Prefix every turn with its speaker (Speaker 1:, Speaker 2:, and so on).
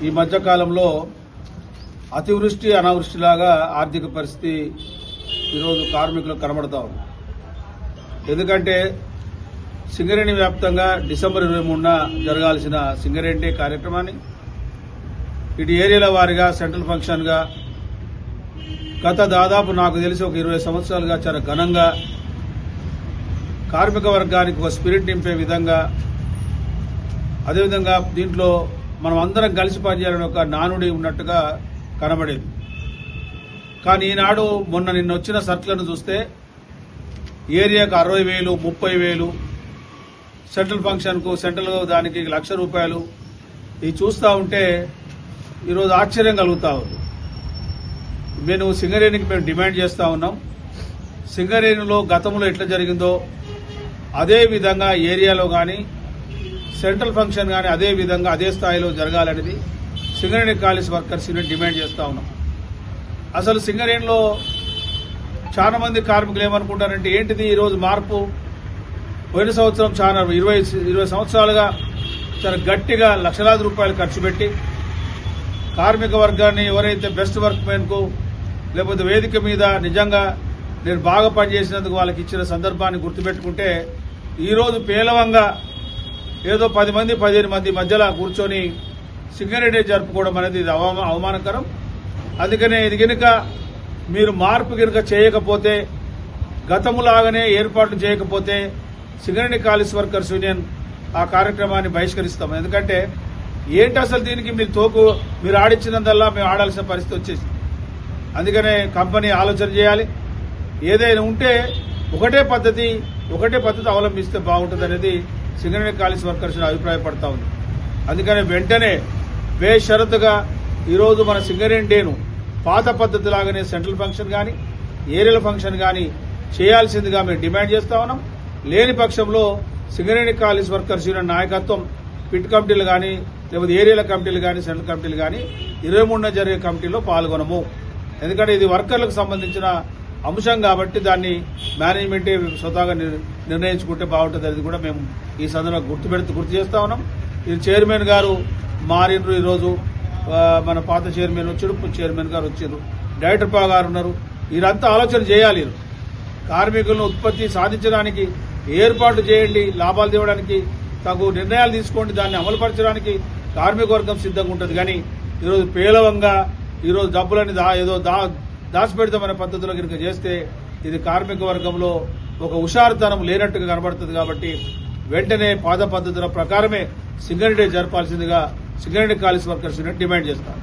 Speaker 1: ఈ మధ్య కాలంలో అతివృష్టి అనావృష్టిలాగా ఆర్థిక పరిస్థితి ఈరోజు కార్మికులకు కనబడతా ఉంది. ఎందుకంటే సింగరేణి వ్యాప్తంగా డిసెంబర్ 23న జరగాల్సిన సింగరేణి కార్యక్రమాన్ని ఇటు ఏరియాల వారీగా సెంట్రల్ ఫంక్షన్గా గత దాదాపు నాకు తెలిసి ఒక 20 సంవత్సరాలుగా చాలా ఘనంగా కార్మిక వర్గానికి ఒక స్పిరిట్ నింపే విధంగా, అదేవిధంగా దీంట్లో మనం అందరం కలిసి పనిచేయాలని ఒక నానుడి ఉన్నట్టుగా కనబడేది. కానీ ఈనాడు నిన్న వచ్చిన సర్కులను చూస్తే ఏరియాకు 60,000, 30,000, సెంట్రల్ ఫంక్షన్కు సెంట్రల్ దానికి ₹1,00,000 ఇవి చూస్తూ ఉంటే ఈరోజు ఆశ్చర్యం కలుగుతా ఉంది. మేము సింగరేణికి డిమాండ్ చేస్తూ ఉన్నాం. సింగరేణిలో గతంలో ఎట్లా జరిగిందో అదే విధంగా ఏరియాలో కానీ సెంట్రల్ ఫంక్షన్ కానీ అదే విధంగా అదే స్థాయిలో జరగాలనేది Singareni colliery workers union demand చేస్తూ ఉన్నాం. అసలు సింగరేణిలో చాలా మంది కార్మికులు ఏమనుకుంటారంటే ఏంటిది ఈరోజు మార్పు? పోయిన సంవత్సరం చాలా 20 సంవత్సరాలుగా చాలా గట్టిగా లక్షలాది రూపాయలు ఖర్చు పెట్టి కార్మిక వర్గాన్ని ఎవరైతే బెస్ట్ వర్క్ మెన్కు లేకపోతే వేదిక మీద నిజంగా నేను బాగా పనిచేసినందుకు వాళ్ళకి ఇచ్చిన సందర్భాన్ని గుర్తుపెట్టుకుంటే ఈరోజు పేలవంగా ఏదో 10 మంది 15 మంది మధ్యలో కూర్చొని సింగరేణి జరుపుకోవడం అనేది ఇది అవమానకరం. అందుకనే ఇది కనుక మీరు మార్పు కనుక చేయకపోతే, గతములాగానే ఏర్పాట్లు చేయకపోతే సింగరేణి కాలేజ్ వర్కర్స్ యూనియన్ ఆ కార్యక్రమాన్ని బహిష్కరిస్తాం. ఎందుకంటే ఏంటి అసలు దీనికి మీరు ఆడించినందల్లా మేము ఆడాల్సిన పరిస్థితి వచ్చేసి. అందుకనే కంపెనీ ఆలోచన చేయాలి. ఏదైనా ఉంటే ఒకటే పద్ధతి అవలంబిస్తే బాగుంటుంది అనేది సింగరేణి కాలేజ్ వర్కర్స్ అభిప్రాయపడతా ఉంది. అందుకని వెంటనే బేషరతుగా ఈరోజు మన సింగరేణి డేను పాత పద్ధతి లాగానే సెంట్రల్ ఫంక్షన్ కానీ ఏరియల్ ఫంక్షన్ కానీ చేయాల్సిందిగా మేము డిమాండ్ చేస్తా ఉన్నాం. లేని పక్షంలో సింగరేణి కాలేజ్ వర్కర్స్ యూనియన్ నాయకత్వం పిట్ కమిటీలు కానీ లేకపోతే ఏరియాల కమిటీలు కానీ సెంట్రల్ కమిటీలు కానీ 23న జరిగే కమిటీలో పాల్గొనము. ఎందుకంటే ఇది వర్కర్లకు సంబంధించిన అంశం కాబట్టి దాన్ని మేనేజ్మెంటే స్వతహాగా నిర్ణయించుకుంటే బాగుంటుంది. అది కూడా మేము ఈ సందర్భంగా గుర్తు చేస్తా ఉన్నాం. ఇది చైర్మన్ గారు మారినరు. ఈరోజు మన పాత చైర్మన్ వచ్చారు, చైర్మన్ గారు వచ్చారు, డైరెక్టర్ గారు ఉన్నారు. వీరంతా ఆలోచన చేయాలి. కార్మికులను ఉత్పత్తి సాధించడానికి ఏర్పాటు చేయండి, లాభాలు తేవడానికి తగు నిర్ణయాలు తీసుకోండి, దాన్ని అమలుపరచడానికి కార్మిక వర్గం సిద్ధంగా ఉంటుంది. కానీ ఈరోజు పేలవంగా ఈరోజు డబ్బులని ఏదో దాచిపెడతామనే పద్ధతిలో కనుక చేస్తే ఇది కార్మిక వర్గంలో ఒక హుషారుతనం లేనట్టుగా కనబడుతుంది. కాబట్టి వెంటనే పాత పద్ధతుల ప్రకారమే సింగరేణి డే జరపాల్సిందిగా Singareni colliery workers union demand చేస్తారు.